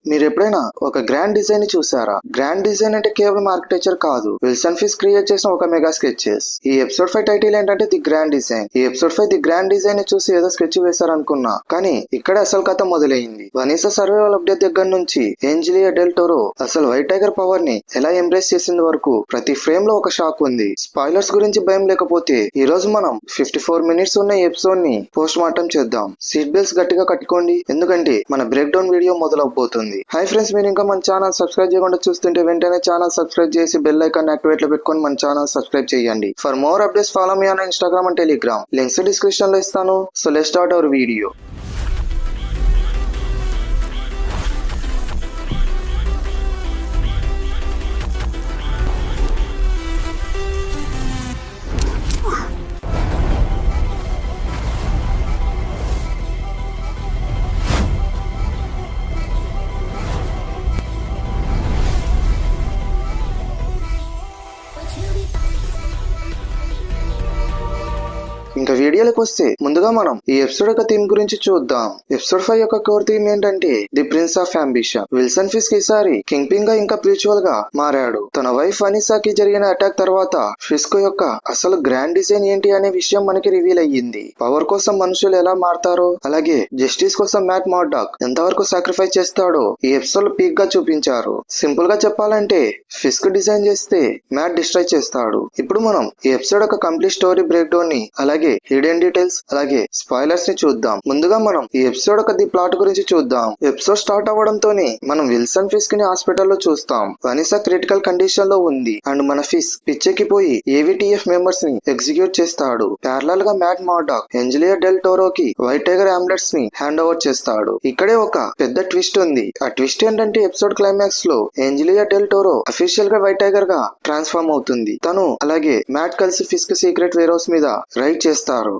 మీరు ఎప్పుడైనా ఒక గ్రాండ్ డిజైన్ ని చూసారా? గ్రాండ్ డిజైన్ అంటే కేవలం ఆర్కిటెక్చర్ కాదు, విల్సన్ ఫిస్ క్రియేట్ చేసిన ఒక మెగా స్కెచెస్. ఈ ఎపిసోడ్ 5 టైటిల్ ఏంటంటే ది గ్రాండ్ డిజైన్. ఈ ఎపిసోడ్ 5 ది గ్రాండ్ డిజైన్ ని చూసి ఏదో స్కెచ్ వేశారనుకున్నా, కానీ ఇక్కడ అసలు కథ మొదలైంది. వనీసా సర్వైవల్ అప్డేట్ దగ్గర నుంచి ఏంజలియా డెల్ టోరో అసలు వైట్ టైగర్ పవర్ ని ఎలా ఎంబ్రేస్ చేసింది వరకు ప్రతి ఫ్రేమ్ లో ఒక షాక్ ఉంది. స్పాయిలర్స్ గురించి భయం లేకపోతే ఈ రోజు మనం 54 మినిట్స్ ఉన్న ఎపిసోడ్ ని పోస్ట్ మార్టం చేద్దాం. సీట్ బెల్ట్స్ గట్టిగా కట్టుకోండి, ఎందుకంటే మన బ్రేక్ డౌన్ వీడియో మొదలవబోతుంది. హాయ్ ఫ్రెండ్స్, మీరు ఇంకా మన ఛానల్ సబ్స్క్రైబ్ చేయకుండా చూస్తుంటే వెంటనే ఛానల్ సబ్స్క్రైబ్ చేసి బెల్ ఐకాన్ యాక్టివేట్ లో పెట్టుకొని మన ఛానల్ సబ్స్క్రైబ్ చేయండి. For more updates follow me on Instagram and Telegram. Links description లో ఇస్తాను. So let's start our video. ఇంకా వీడియోలోకి వస్తే ముందుగా మనం ఈ ఎపిసోడ్ యొక్క థీమ్ గురించి చూద్దాం. ఎపిసోడ్ 5 యొక్క కోర్ థీమ్ ఏంటంటే the prince of ambition. Wilson Fisk ఈసారి కింగ్ పిన్ గా ఇంకా స్పిరిచువల్ గా మారాడు. తన వైఫ్ వనీసాకి జరిగిన అటాక్ తర్వాత ఫిస్క్ యొక్క అసలు గ్రాండ్ డిజైన్ ఏంటి అనే విషయం మనకి రివీల్ అయ్యింది. పవర్ కోసం మనుషులు ఎలా మారతారో, అలాగే జస్టిస్ కోసం మ్యాట్ మార్డాక్ ఎంతవరకు సాక్రిఫైస్ చేస్తాడో ఈ ఎపిసోడ్ పీక్ గా చూపించారు. సింపుల్ గా చెప్పాలంటే ఫిస్క్ డిజైన్ చేస్తే మ్యాట్ డిస్ట్రాయ్ చేస్తాడు. ఇప్పుడు మనం ఈ ఎపిసోడ్ యొక్క కంప్లీట్ స్టోరీ బ్రేక్ డౌన్ ని, అలాగే హిడెన్ డీటెయిల్స్, అలాగే స్పాయిలర్స్ ని చూద్దాం. ముందుగా మనం ఈ ఎపిసోడ్ ఒక ది ప్లాట్ గురించి చూద్దాం. ఎపిసోడ్ స్టార్ట్ అవ్వడంతోనే మనం విల్సన్ ఫిస్క్ ని హాస్పిటల్లో చూస్తాం. వనీసా క్రిటికల్ కండిషన్ లో ఉంది అండ్ మన ఫిస్క్ పిచ్చెక్కిపోయి ఏవిటిఎఫ్ మెంబర్స్ ని ఎగ్జిక్యూట్ చేస్తాడు. ప్యారలల్ గా మ్యాట్ మార్డాక్ ఏంజలియా డెల్ టోరోకి వైట్ టైగర్ ఆమ్లెట్స్ ని హ్యాండ్ ఓవర్ చేస్తాడు. ఇక్కడే ఒక పెద్ద ట్విస్ట్ ఉంది. ఆ ట్విస్ట్ ఏంటంటే ఎపిసోడ్ క్లైమాక్స్ లో ఏంజలియా డెల్ టోరో అఫీషియల్ గా వైట్ టైగర్ గా ట్రాన్స్ఫార్మ్ అవుతుంది. తను అలాగే మ్యాట్ కలిసి ఫిస్క్ సీక్రెట్ వేర్ హౌస్ మీద రైడ్ చేస్తారు.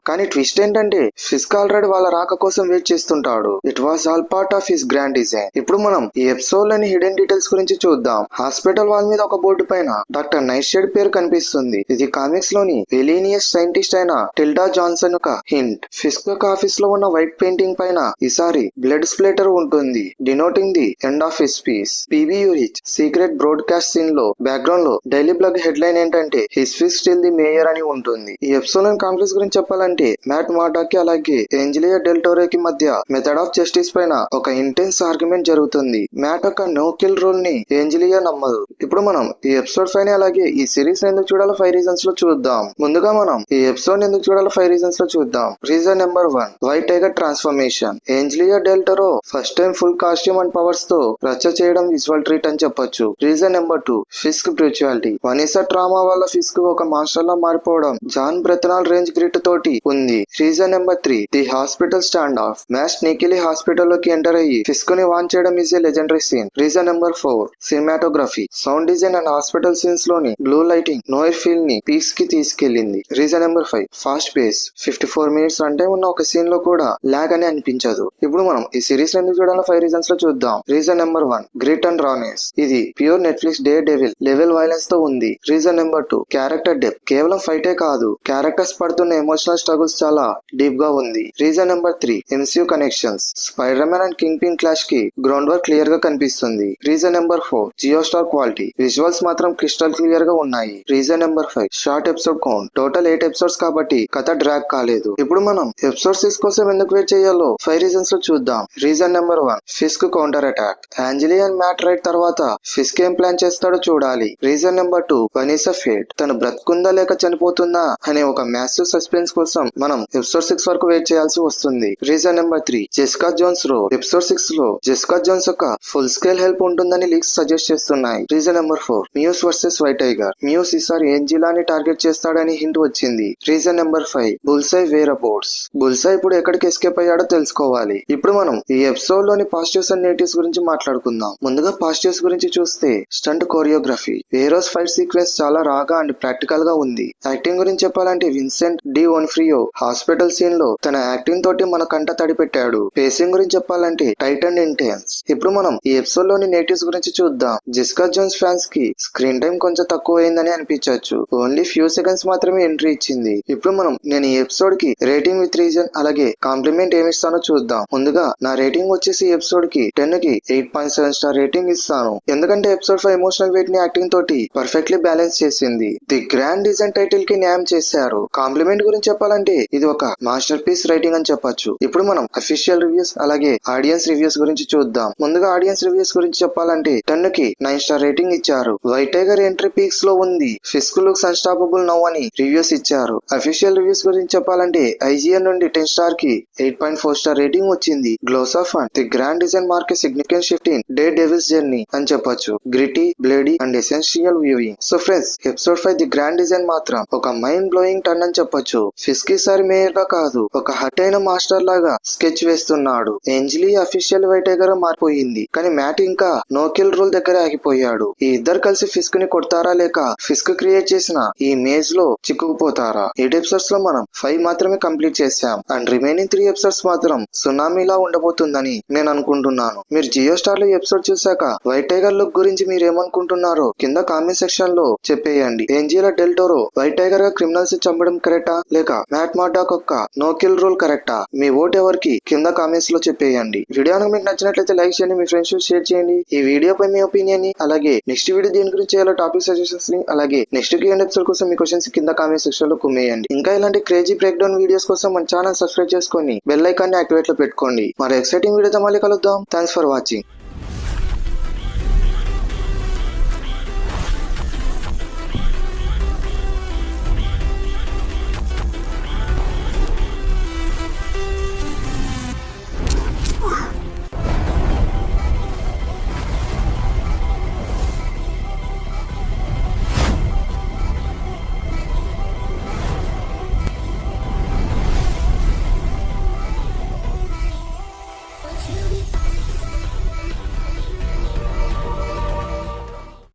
కానీ ట్విస్ట్ ఏంటంటే ఫిస్క్ ఆల్రెడీ వాళ్ళ రాక కోసం వెయిట్ చేస్తుంటాడు. It was all part of his grand design. ఇప్పుడు మనం ఈ ఎపిసోడ్ లోని హిడెన్ డీటెయిల్స్ గురించి చూద్దాం. హాస్పిటల్ వాల్ మీద ఒక బోర్డు పైన డాక్టర్ నైట్ షేడ్ పేరు కనిపిస్తుంది. ఇది కామిక్స్ లోని వెలీనియస్ సైంటిస్ట్ అయిన టిల్డా జాన్సన్ ఒక హింట్. ఫిస్క్ యొక్క ఆఫీస్ లో ఉన్న వైట్ పెయింటింగ్ పైన ఈసారి బ్లడ్ స్ప్లేటర్ ఉంటుంది, denoting the end of his peace. PBUH secret broadcast scene లో బ్యాక్గ్రౌండ్ లో డైలీ బ్లాగ్ హెడ్ లైన్ ఏంటంటే his Fisk still the mayor అని ఉంటుంది. ఈ ఎపిసోడ్ లోని కాన్ఫ్లిక్ట్స్ గురించి చెప్పాలంటే మ్యాట్ మార్డాక్ కి అలాగే ఏంజలియా డెల్ టోరోకి మధ్య మెథడ్ ఆఫ్ జస్టిస్ పైన ఒక ఇంటెన్స్ ఆర్గ్యుమెంట్ జరుగుతుంది. మ్యాట్ యొక్క నో కిల్ రూల్ ని ఏంజలియా నమ్మదు. ఇప్పుడు మనం ఈ ఎపిసోడ్ 5 ని అలాగే ఈ సిరీస్ ఎందుకు చూడాలో 5 రీజన్స్ లో చూద్దాం. ముందుగా మనం ఈ ఎపిసోడ్ ఎందుకు చూడాలో 5 రీజన్స్ లో చూద్దాం. Reason number 1, white tiger transformation. Angela Del Toro first time full costume and powers తో రచ్చ చేయడం విజువల్ ట్రీట్ అని చెప్పొచ్చు. Reason number 2, Fisk spirituality. Vanessa trauma వల్ల ఫిస్క్ ఒక మాస్టర్ లా మారిపోవడం జాన్ బ్రెతనాల్ రేంజ్ గ్రిట్ తోటి ఉంది. Reason number 3, the hospital standoff. Matt sneakily hospital లోకి ఎంటర్ అయ్యి ఫిస్క్ ని వాన్ చేయడం is a legendary scene. Reason number 4, cinematography. Sound design and hospital scenes లోని బ్లూ లైటింగ్ నోయిర్ ఫీల్ ని పీస్ కి తీసుకెళ్లింది. Reason number 5, fast pace. 54 minutes అంటే ఉన్న ఒక సీన్ లో కూడా లాగ్ అని అనిపించదు. ఇప్పుడు మనం ఈ సిరీస్ ఎందుకు చూడాలో 5 రీజన్స్ లో చూద్దాం. Reason number 1, grit and రానెస్. ఇది pure Netflix day devil level violence తో ఉంది. Reason number 2, character depth. కేవలం ఫైటే కాదు, క్యారెక్టర్స్ పడుతున్న ఎమోషనల్ స్ట్రగుల్స్ చాలా డీప్ గా ఉంది. Reason number 3, MCU connections. Spider Man and Kingpin clash కి గ్రౌండ్ వర్క్ క్లియర్ గా కనిపిస్తుంది. Reason number 4, Jio Star quality. Visuals మాత్రం క్రిస్టల్ క్లియర్ గా ఉన్నాయి. Reason number 5, short episode count. Total 8 episodes కాబట్టి కథ డ్రాగ్ కాలేదు. ఇప్పుడు మనం ఎపిసోడ్ 6 కోసం ఎందుకు వెయిట్ చేయాలో 5 రీజన్స్ లో చూద్దాం. Reason number 1, Fisk counter attack. Angela and Matt raid తర్వాత ఫిస్క్ ఏం ప్లాన్ చేస్తాడో చూడాలి. Reason number 2, Vanessa fate. తను బ్రతుకుందా లేక చనిపోతుందా అనే ఒక మ్యాసివ్ సస్పెన్స్ కోసం మనం ఎపిసోడ్ 6 వరకు వెయిట్ చేయాల్సి వస్తుంది. Reason number 3, Jessica Jones role. Episode 6 లో జెసికా జోన్స్ యొక్క ఫుల్ స్కేల్ హెల్ప్ ఉంటుందని లీక్స్ సజెస్ట్ చేస్తున్నాయి. Reason number 4, Muse versus White Tiger. Muse ఈసారి ఏంజిలాని టార్గెట్ చేస్తాడని హింట్ వచ్చింది. Reason number 5, Bullseye whereabouts. Bullseye ఇప్పుడు ఎక్కడికి ఎస్కేప్ అయ్యాడో తెలుసుకోవాలి. ఇప్పుడు మనం ఈ ఎపిసోడ్ లోని పాజిటివ్స్ అండ్ నెగటివ్స్ గురించి మాట్లాడుకుందాం. ముందుగా పాజిటివ్స్ గురించి చూస్తే స్టంట్ కోరియోగ్రఫీ. వేరోస్ ఫైట్ సీక్వెన్స్ చాలా రాగా అండ్ ప్రాక్టికల్ గా ఉంది. యాక్టింగ్ గురించి చెప్పాలంటే Vincent D'Onofrio hospital scene లో తన యాక్టింగ్ తోటి మన కంట తడి పెట్టాడు. పేసింగ్ గురించి చెప్పాలంటే టైట్ అండ్ ఇంటెన్స్. ఇప్పుడు మనం ఈ ఎపిసోడ్ లోని నేటివ్స్ గురించి చూద్దాం. జెసికా జోన్స్ ఫ్యాన్స్ కి స్క్రీన్ టైం కొంచెం తక్కువ అయిందని అనిపించవచ్చు. ఓన్లీ ఫ్యూ సెకండ్స్ మాత్రమే ఎంట్రీ ఇచ్చింది. ఇప్పుడు నేను ఈ ఎపిసోడ్ కి రేటింగ్ విత్ రీజన్ అలాగే కాంప్లిమెంట్ ఏమిస్తానో చూద్దాం. ముందుగా నా రేటింగ్ వచ్చేసి ఎపిసోడ్ కి 10 కి 8.7 స్టార్ రేటింగ్ ఇస్తాను. ఎందుకంటే ఎపిసోడ్ 5 ఎమోషనల్ వెయిట్ ని యాక్టింగ్ తోటి పర్ఫెక్ట్లీ బ్యాలెన్స్ చేసింది. ది గ్రాండ్ డిజైన్ టైటిల్ కి న్యాయం చేశారు. కాంప్లిమెంట్ గురించి చెప్పాలంటే ఇది ఒక మాస్టర్ పీస్ రైటింగ్ అని చెప్పొచ్చు. ఇప్పుడు మనం అఫీషియల్ రివ్యూస్ అలాగే ఆడియన్స్ రివ్యూస్ గురించి చూద్దాం. ముందుగా ఆడియన్స్ రివ్యూస్ గురించి చెప్పాలంటే 10 కి 9 స్టార్ రేటింగ్ ఇచ్చారు. వైట్ టైగర్ ఎంట్రీ పీక్స్ లో ఉంది. ఫిస్క్ లుక్స్ అన్స్టాపబుల్ నౌ అని రివ్యూస్ ఇచ్చారు. అఫీషియల్ రివ్యూస్ గురించి చెప్పాలంటే IGN నుండి 10 స్టార్ కి 8.4 స్టార్ రేటింగ్ వచ్చింది. Gloves off fun the grand design mark significant shift in the Devil's journey అని చెప్పొచ్చు. Gritty, bloody and essential viewing. So friends, episode 5 the grand design మాత్రం ఒక మైండ్ బ్లోయింగ్ టర్న్ అని చెప్పొచ్చు. Fisk ఈసారి mayor గా కాదు, ఒక హట్ అయిన మాస్టర్ లాగా స్కెచ్ వేస్తున్నాడు. ఏంజలీ అఫీషియల్ వైట్ టైగర్ మారిపోయింది, కానీ మ్యాట్ ఇంకా నో కిల్ రూల్ దగ్గర ఆగిపోయాడు. ఈ ఇద్దరు కలిసి ఫిస్క్ ని కొడతారా లేక ఫిస్క్ క్రియేట్ చేసిన ఈ మేజ్ లో చిక్కుకుపోతారా? 8 ఎపిసోడ్స్ లో మనం 5 మాత్రమే కంప్లీట్ చేశాం అండ్ రిమైనింగ్ 3 ఎపిసోడ్స్ మాత్రం సునామీలా ఉండబోతుందని నేను అనుకుంటున్నాను. మీరు జియో స్టార్ లో ఎపిసోడ్ చూసాక వైట్ టైగర్ లుక్ గురించి మీరు ఏమనుకుంటున్నారో కింద కామెంట్ సెక్షన్ లో చెప్పేయండి. ఏంజెలా డెల్ టోరో వైట్ టైగర్ గా క్రిమినల్స్ చంపడం కరెక్టా లేక మ్యాట్ మార్డాక్ యొక్క నో కిల్ రూల్ కరెక్టా? మీ ఓట్ ఎవరికి కింద కామెంట్స్ లో చెప్పేయండి. వీడియో మీకు నచ్చినట్లయితే లైక్ చేయండి, మీ ఫ్రెండ్స్ షేర్ చేయండి. ఈ వీడియో పై మీ ఒపీనియన్ ని అలాగే నెక్స్ట్ వీడియో దేని గురించి చేయాలో టాపిక్ సజెషన్స్ ని అలాగే నెక్స్ట్ ఎపిసోడ్ కోసం మీ క్వశ్చన్స్ కింద కామెంట్ సెక్షన్ లో కుమ్మేయండి. ఇంకా ఇలాంటి క్రేజీ బ్రేక్ డౌన్ వీడియోస్ కోసం మన ఛానల్ సబ్స్క్రైబ్ చేసుకొని బెల్ ఐకాన్ ని యాక్టివేట్ లో పెట్టుకోండి. మరి ఎక్సైటింగ్ వీడియోతో మళ్ళీ కలుద్దాం. Thanks for watching.